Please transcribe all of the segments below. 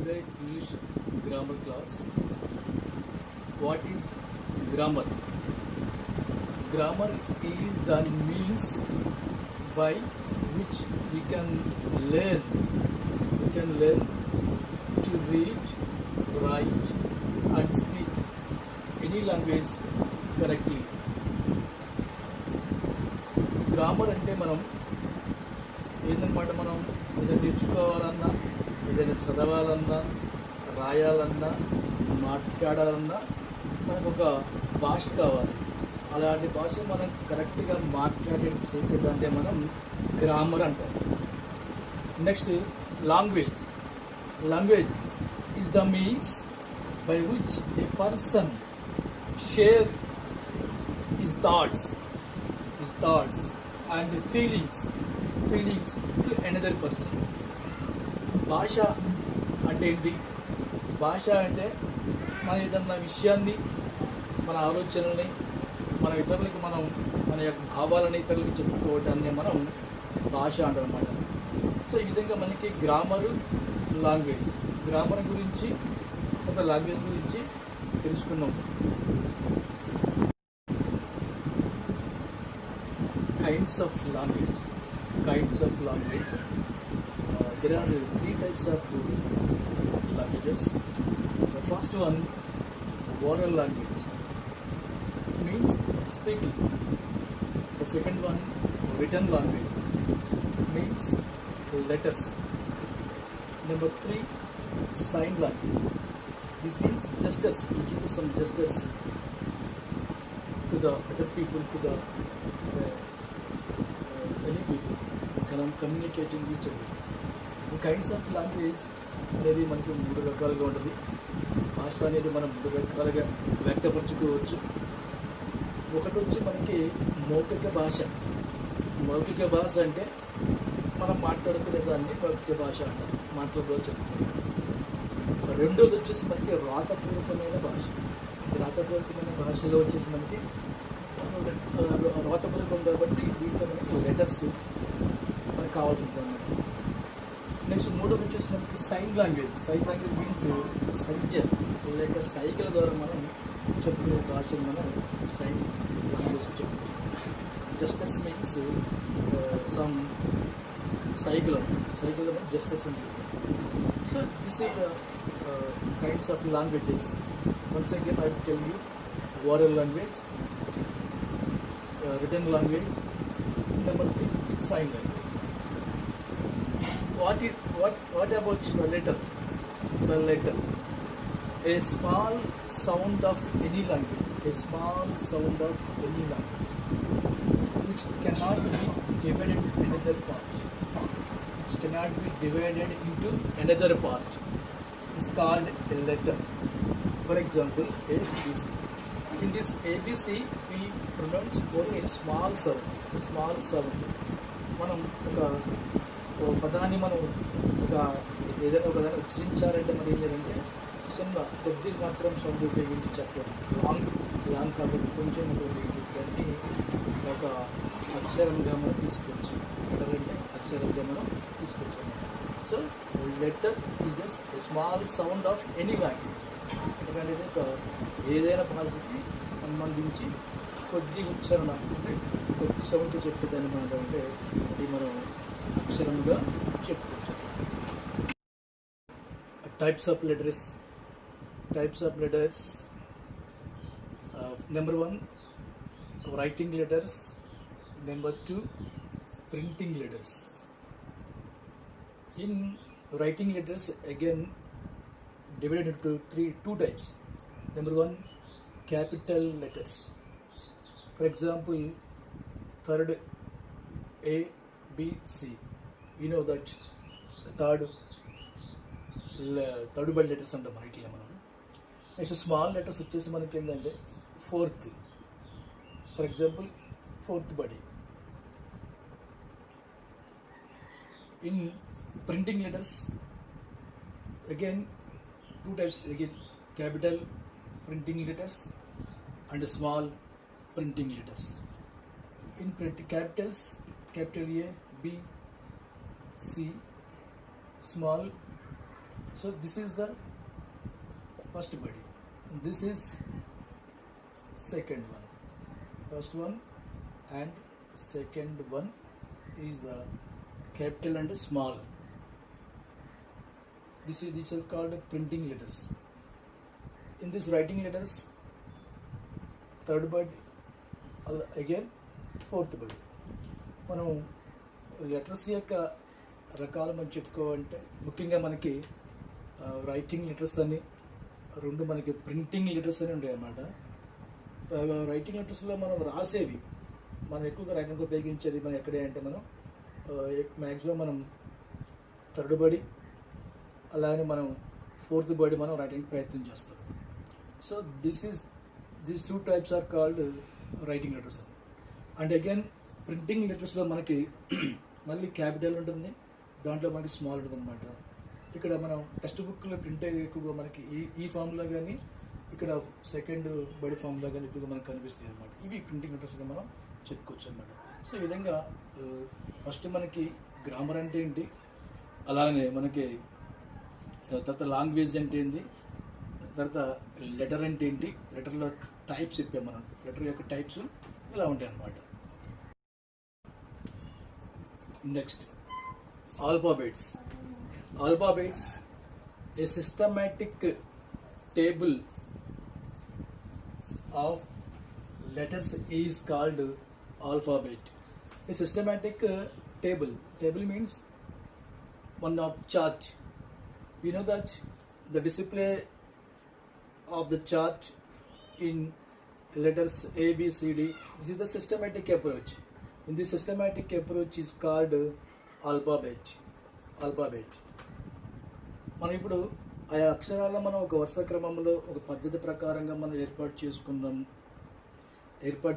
today English grammar class. What is grammar? Grammar is the means by which we can learn to read, write and speak any language correctly. Grammar అంటే మనం ఏంటన్నమాట, మనం ఏదైనా నేర్చుకోవాలన్నా, ఏదైనా చదవాలన్నా, రాయాలన్నా, మాట్లాడాలన్నా మనకు ఒక భాష కావాలి. అలాంటి భాష మనం కరెక్ట్గా మాట్లాడే చేసేదాన్ని మనం గ్రామర్ అంటారు. Next language. Language is the means by which A person share his thoughts and feelings to another person. భాష అంటే ఏంటి? భాష అంటే మన ఏదన్నా విషయాన్ని, మన ఆలోచనల్ని, మన ఇతరులకి మన యొక్క భావాలని ఇతరులకి చెప్పుకోవడాన్ని మనం భాష అంటారన్నమాట. సో ఈ విధంగా మనకి గ్రామరు, గ్రామర్ గురించి, ఒక లాంగ్వేజ్ గురించి తెలుసుకున్నాం. Kinds of language. There are three types of languages. The first one, oral language, means speaking. The second one, written language, means letters. Number three, sign language. This means gestures. We give some gestures to the other people, to the any people, communicating each other. The kinds of language అనేది మనకి 3 రకాలుగా ఉంటుంది. భాష అనేది మనం 3 రకాలుగా వ్యక్తపరచుకోవచ్చు. ఒకటి వచ్చి మనకి మౌఖిక భాష. మౌఖిక భాష అంటే మనం మాట్లాడుకునే దాన్ని మౌఖిక భాష అంటారు, మాటలతో చెప్పుకుంటాం. రెండోది వచ్చేసి మనకి రాతపూర్వకమైన భాష. రాతపూర్వకమైన భాషలో వచ్చేసి మనకి రాతపూర్వకం కాబట్టి దీంట్లో మనకి లెటర్స్ మనకు కావాల్సి ఉంటుంది అన్నమాట. నెక్స్ట్ మూడోది వచ్చేసి మనకి sign language. Sign language means సంఖ్య లేక సైకిల్ ద్వారా మనం చెప్పుకునే భాషను మనం సైన్ లాంగ్వేజ్ చెప్పుకుంటాం. జస్టిస్ మీన్స్ సమ్ సైకిల్ అనమాట. సైకిల్ జస్టిస్ అని చెప్తాం. So this is the kinds of languages. Once again I will tell you oral language, written language, number 3, sign language. What about the letter? The letter, a small sound of any language, which cannot be divided into another part, is called a letter. For example, ABC. In this ABC, we pronounce only a small sound. మనం ఒక పదాన్ని మనం ఏదైనా ఒక దాన్ని ఉచ్చరించాలంటే మనం ఏం చేయాలంటే కొద్దిగా మాత్రం సౌండ్ ఉపయోగించి చెప్పడం. లాంగ్ కాబట్టి కొంచెం ఉపయోగించి దాన్ని ఒక అక్షరంగా మనం తీసుకోవచ్చు. లెటర్ అంటే అక్షరంగా మనం తీసుకోవచ్చు. So letter is just a small sound of any language. ఎందుకంటే ఇది ఒక ఏదైనా భాషకి సంబంధించి కొద్ది ఉచ్చారణ అంటే కొద్ది సౌండ్తో చెప్పేదాన్ని మనం అంటే అది మనం అక్షరంగా చెప్పుకోవచ్చు. Types of letters. Number 1, writing letters. Number 2, printing letters. In writing letters, again divided into two types. Number 1, capital letters. For example, third A, B, C. You know that third body letters అంటాం మన ఇట్లా మనం. Next small letters వచ్చేసి మనకి ఏంటంటే fourth. For example fourth బడి. In printing letters again 2 types, again capital printing letters and small printing letters. In printing capitals, capital A, B, C, small So this is the first body. This is second one. First one and second one is the capital and small. These are called printing letters. In this writing letters, third body, again fourth body. మనం letters యొక్క రకాలు మనం చెప్పుకోవాలంటే ముఖ్యంగా మనకి writing letters అని రెండు, మనకి ప్రింటింగ్ లెటర్స్ అని ఉంటాయి అన్నమాట. రైటింగ్ లెటర్స్లో మనం రాసేవి, మనం ఎక్కువగా రైటింగ్ ఉపయోగించేది మనం ఎక్కడే అంటే మనం మ్యాక్సిమం మనం థర్డ్ బడి అలాగే మనం ఫోర్త్ బడి మనం రైటింగ్ ప్రయత్నం చేస్తాం. So these two types are called writing letters. And again printing లెటర్స్లో మనకి మళ్ళీ క్యాపిటల్ ఉంటుంది, దాంట్లో మనకి స్మాల్ ఉంటుంది అనమాట. ఇక్కడ మనం టెక్స్ట్ బుక్లో ప్రింట్ అయ్యేది ఎక్కువగా మనకి ఈ ఫామ్లో కానీ ఇక్కడ సెకండ్ బడి ఫామ్లో కానీ ఎక్కువగా మనకు కనిపిస్తాయి అనమాట. ఇవి ప్రింటింగ్ లెటర్స్గా మనం చెప్పుకోవచ్చు అనమాట. సో ఈ విధంగా ఫస్ట్ మనకి గ్రామర్ అంటే ఏంటి, అలానే మనకి తర్వాత లాంగ్వేజ్ అంటే ఏంటి, తర్వాత లెటర్ అంటే ఏంటి, లెటర్లో టైప్స్ చెప్పాం మనం, లెటర్ యొక్క టైప్స్ ఇలా ఉంటాయి అన్నమాట. Next alphabets. Alphabets A systematic table of letters is called alphabet. A systematic table. Table means one of chart. We know that the display of the chart in letters A, B, C, D. This is the systematic approach. In this systematic approach is called alphabet. Alphabet. మనం ఇప్పుడు ఆ అక్షరాలను మనం ఒక వరుస క్రమంలో ఒక పద్ధతి ప్రకారంగా మనం ఏర్పాటు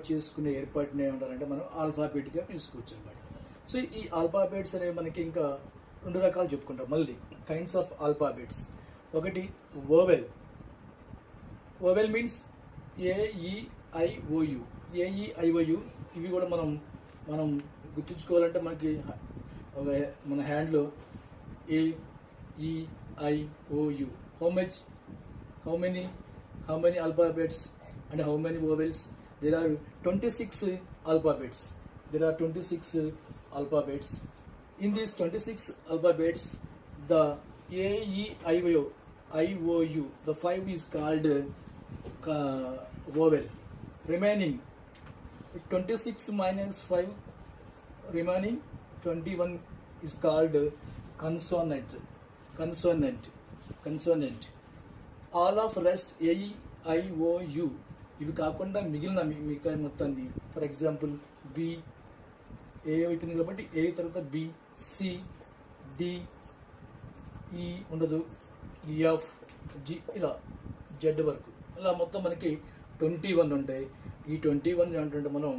చేసుకునే ఏర్పాటుని ఏమంటారంటే మనం ఆల్ఫాబెట్గా పిలుచుకోవచ్చు అనమాట. సో ఈ ఆల్ఫాబెట్స్ అనేవి మనకి ఇంకా రెండు రకాలు చెప్పుకుంటాం మళ్ళీ, కైండ్స్ ఆఫ్ ఆల్ఫాబెట్స్. ఒకటి vowel. Vowel means AEIOU. AEIOU ఇవి కూడా మనం గుర్తుంచుకోవాలంటే మనకి మన హ్యాండ్లో AEIOU. How many alphabets and how many vowels? There are 26 alphabets. In these 26 alphabets, the AEIOU, the 5 is called vowel. Remaining 26 minus 5, remaining 21 is called consonant. All of rest AEIOU. ఇవి కాకుండా మిగతా మొత్తాన్ని, ఫర్ ఎగ్జాంపుల్ బి, ఏ అయిపోయింది కాబట్టి ఏ తర్వాత B, C, D, ఈ ఉండదు, F, G, ఇలా జెడ్ వరకు ఇలా మొత్తం మనకి 21 ఉంటాయి. ఈ 21 ఏంటంటే మనం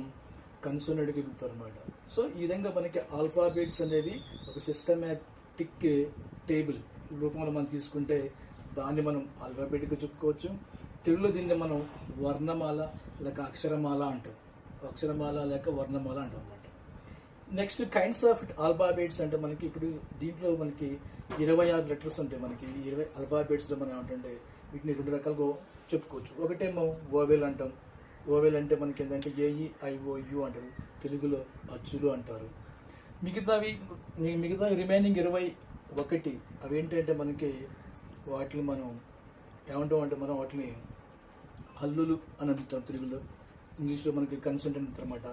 కన్సోనెంట్కి వెళ్తాం అనమాట. సో ఈ విధంగా మనకి ఆల్ఫాబెట్స్ అనేది ఒక సిస్టమాటిక్ టేబుల్ రూపంలో మనం తీసుకుంటే దాన్ని మనం ఆల్ఫాబెట్గా చెప్పుకోవచ్చు. తెలుగులో దీన్ని మనం వర్ణమాల లేక అక్షరమాల అంటాం. వర్ణమాల అంటాం అన్నమాట. నెక్స్ట్ కైండ్స్ ఆఫ్ ఆల్ఫాబెట్స్ అంటే మనకి ఇప్పుడు దీంట్లో మనకి 26 లెటర్స్ ఉంటాయి. మనకి 20 ఆల్ఫాబెట్స్లో మనం ఏంటంటే వీటిని రెండు రకాలుగా చెప్పుకోవచ్చు. ఒకటేమో వోవెల్ అంటాం. వోవెల్ అంటే మనకి ఏంటంటే AEIOU అంటారు, తెలుగులో అచ్చులు అంటారు. మిగతా రిమైనింగ్ 21 అవి ఏంటంటే మనకి వాటిని మనం ఏమంటాం అంటే మనం వాటిని హల్లులు అని అంటాం తెలుగులో, ఇంగ్లీష్లో మనకి కన్సోనెంట్ అంటారన్నమాట.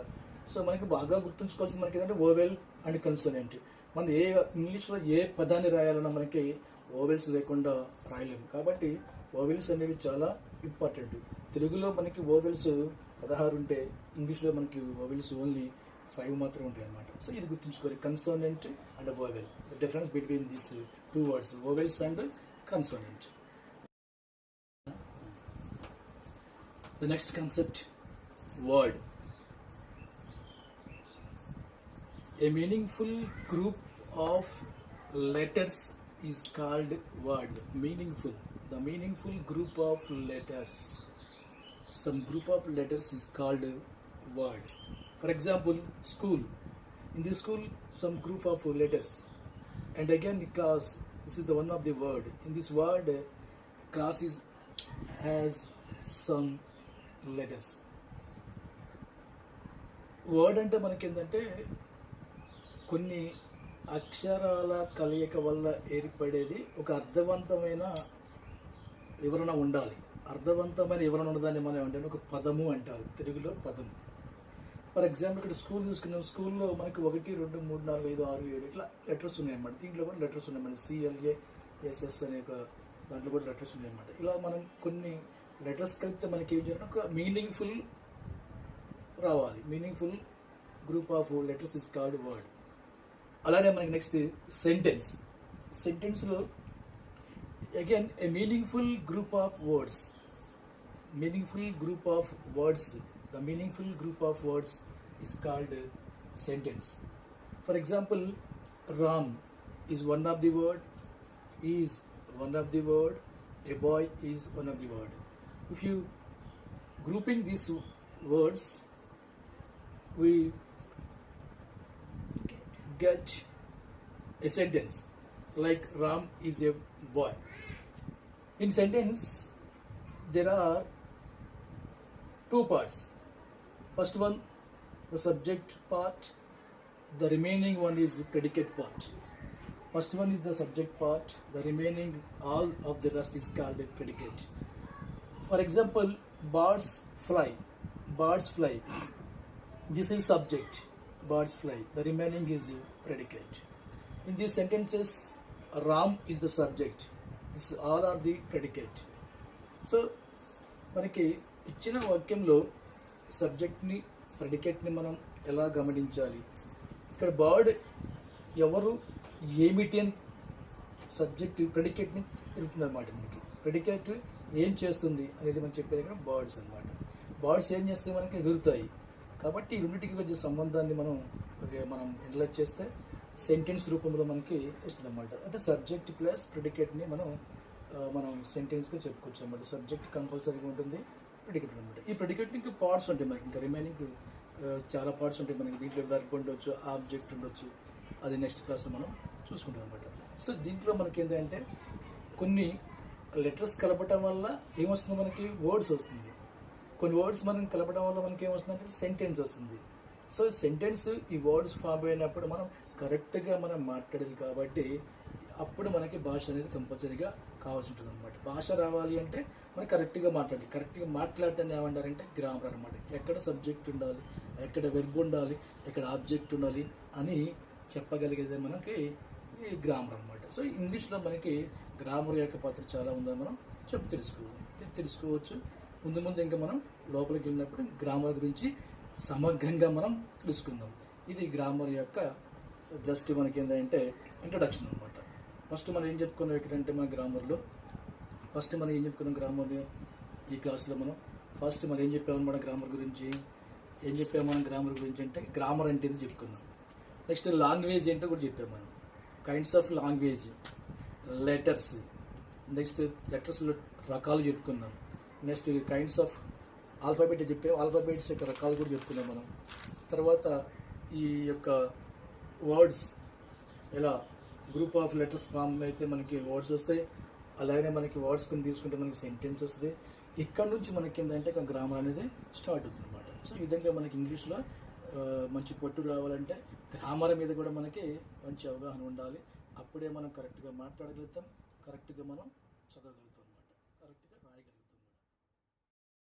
సో మనకి బాగా గుర్తుంచుకోవాల్సింది మనకి ఏంటంటే ఓవెల్ అండ్ కన్సోనెంట్. మనం ఇంగ్లీష్లో ఏ పదాన్ని రాయాలన్నా మనకి ఓవెల్స్ లేకుండా రాయలేము. కాబట్టి ఓవెల్స్ అనేవి చాలా ఇంపార్టెంట్. తెలుగులో మనకి ఓవెల్స్ 16 ఉంటే ఇంగ్లీష్లో మనకి ఓవెల్స్ ఓన్లీ 5 మాత్రం ఉంటాయి అన్నమాట. సో ఇది గుర్తుంచుకోవాలి, consonant and vowel. The difference between these two words, vowels and consonant. The next concept, word. A meaningful group of letters is called word. Meaningful. The meaningful group of letters. Some group of letters is called word. For example, school. In the school, some group of letters. And again, class, This is the one of the word. In this word, cross is has some letters. Word అంటే మనకి ఏంటంటే కొన్ని అక్షరాల కలయిక వల్ల ఏర్పడేది ఒక అర్థవంతమైన వివరణ ఉండాలి. అర్థవంతమైన వివరణ ఉన్నదాన్ని మనం అంటే ఒక పదము అంటారు, తెలుగులో పదము. ఫర్ ఎగ్జాంపుల్ ఇక్కడ స్కూల్ తీసుకున్నాం, స్కూల్లో మనకి 1, 2, 3, 4, 5, 6, 7 ఇట్లా లెటర్స్ ఉన్నాయన్నమాట. దీంట్లో కూడా లెటర్స్ ఉన్నాయన్నమాట. CLASS అనే ఒక దాంట్లో కూడా లెటర్స్ ఉన్నాయన్నమాట. ఇలా మనం కొన్ని లెటర్స్ కలిపితే మనకి ఏం చేయాలంటే ఒక మీనింగ్ఫుల్ రావాలి. Meaningful group of letters is called word. అలానే మనకి నెక్స్ట్ సెంటెన్స్. సెంటెన్స్లో again a meaningful group of words. Meaningful group of words. The meaningful group of words is called sentence. For example, Ram is one of the word, is one of the word, a boy is one of the word. If you grouping these words, we get a sentence like Ram is a boy. In sentence, there are two parts. First one, the subject part. The remaining one is the predicate part. First one is the subject part. The remaining, all of the rest is called a predicate. For example, birds fly. Birds fly. This is subject. Birds fly. The remaining is predicate. In these sentences, Ram is the subject. This all are the predicate. So, మనకి ఇచ్చిన వాక్యంలో సబ్జెక్ట్ని ప్రెడికేట్ని మనం ఎలా గమనించాలి? ఇక్కడ bird ఎవరు, ఏమిటి అని సబ్జెక్ట్ ప్రెడికేట్ని తెలుపుతుంది అనమాట. మనకి ప్రెడికేట్ ఏం చేస్తుంది అనేది మనం చెప్పేది ఇక్కడ బర్డ్స్ అనమాట. బర్డ్స్ ఏం చేస్తే మనకి ఎగురుతాయి. కాబట్టి ఈ రెండింటికి వచ్చే సంబంధాన్ని మనం ఎనలైజ్ చేస్తే సెంటెన్స్ రూపంలో మనకి వస్తుంది అనమాట. అంటే సబ్జెక్ట్ ప్లస్ ప్రెడికేట్ని మనం సెంటెన్స్గా చెప్పుకోవచ్చు అనమాట. సబ్జెక్ట్ కంపల్సరీగా ఉంటుంది, ప్రెడికేట్ అనమాట. ఈ ప్రెడికేట్ ఇంకా పార్ట్స్ ఉంటాయి మనకి, ఇంకా రిమైనింగ్ చాలా పార్ట్స్ ఉంటాయి మనకి. దీంట్లో వర్బ్ ఉండొచ్చు, ఆబ్జెక్ట్ ఉండొచ్చు. అది నెక్స్ట్ క్లాస్లో మనం చూసుకుంటాం అనమాట. సో దీంట్లో మనకి ఏంటంటే కొన్ని లెటర్స్ కలపటం వల్ల ఏమొస్తుంది, మనకి వర్డ్స్ వస్తుంది. కొన్ని వర్డ్స్ మనం కలపడం వల్ల మనకి ఏమొస్తుందంటే సెంటెన్స్ వస్తుంది. సో సెంటెన్స్ ఈ వర్డ్స్ ఫామ్ అయినప్పుడు మనం కరెక్ట్గా మనం మాట్లాడాలి. కాబట్టి అప్పుడు మనకి భాష అనేది కంపల్సరీగా కావాల్సి ఉంటుంది అనమాట. భాష రావాలి అంటే మనం కరెక్ట్గా మాట్లాడాలి. కరెక్ట్గా మాట్లాడటాన్ని ఏమంటారంటే గ్రామర్ అనమాట. ఎక్కడ సబ్జెక్ట్ ఉండాలి, ఎక్కడ వెర్బ్ ఉండాలి, ఎక్కడ ఆబ్జెక్ట్ ఉండాలి అని చెప్పగలిగేది మనకి ఈ గ్రామర్ అనమాట. సో ఇంగ్లీష్లో మనకి గ్రామర్ యొక్క పాత్ర చాలా ఉందని మనం తెలుసుకోవచ్చు. ముందు ఇంకా మనం లోపలికి వెళ్ళినప్పుడు గ్రామర్ గురించి సమగ్రంగా మనం తెలుసుకుందాం. ఇది గ్రామర్ యొక్క జస్ట్ మనకి ఏంటంటే ఇంట్రడక్షన్ అనమాట. ఫస్ట్ మనం ఏం చెప్పుకున్నాం ఎక్కడంటే మన గ్రామర్లో గ్రామర్లో ఈ క్లాస్లో ఫస్ట్ మనం ఏం చెప్పామన్నమాట గ్రామర్ గురించి. అంటే గ్రామర్ అంటే ఇది చెప్పుకున్నాం. నెక్స్ట్ లాంగ్వేజ్ ఏంటో కూడా చెప్పాము మనం. Kinds of language, letters, next లెటర్స్లో రకాలు చెప్పుకున్నాం. నెక్స్ట్ కైండ్స్ ఆఫ్ ఆల్ఫాబెట్ చెప్పాము. ఆల్ఫాబెట్స్ యొక్క రకాలు కూడా చెప్పుకున్నాం మనం. తర్వాత ఈ యొక్క వర్డ్స్ ఎలా గ్రూప్ ఆఫ్ లెటర్స్ ఫామ్ అయితే మనకి వర్డ్స్ వస్తాయి. అలాగే మనకి వర్డ్స్ కొన్ని తీసుకుంటే మనకి సెంటెన్స్ వస్తుంది. ఇక్కడ నుంచి మనకి ఏంటంటే గ్రామర్ అనేది స్టార్ట్ అవుతుంది అనమాట. సో ఈ విధంగా మనకి ఇంగ్లీష్లో మంచి పట్టు రావాలంటే గ్రామర్ మీద కూడా మనకి మంచి అవగాహన ఉండాలి. అప్పుడే మనం కరెక్ట్గా మాట్లాడగలుగుతాం, కరెక్ట్గా మనం చదవగలుగుతాం.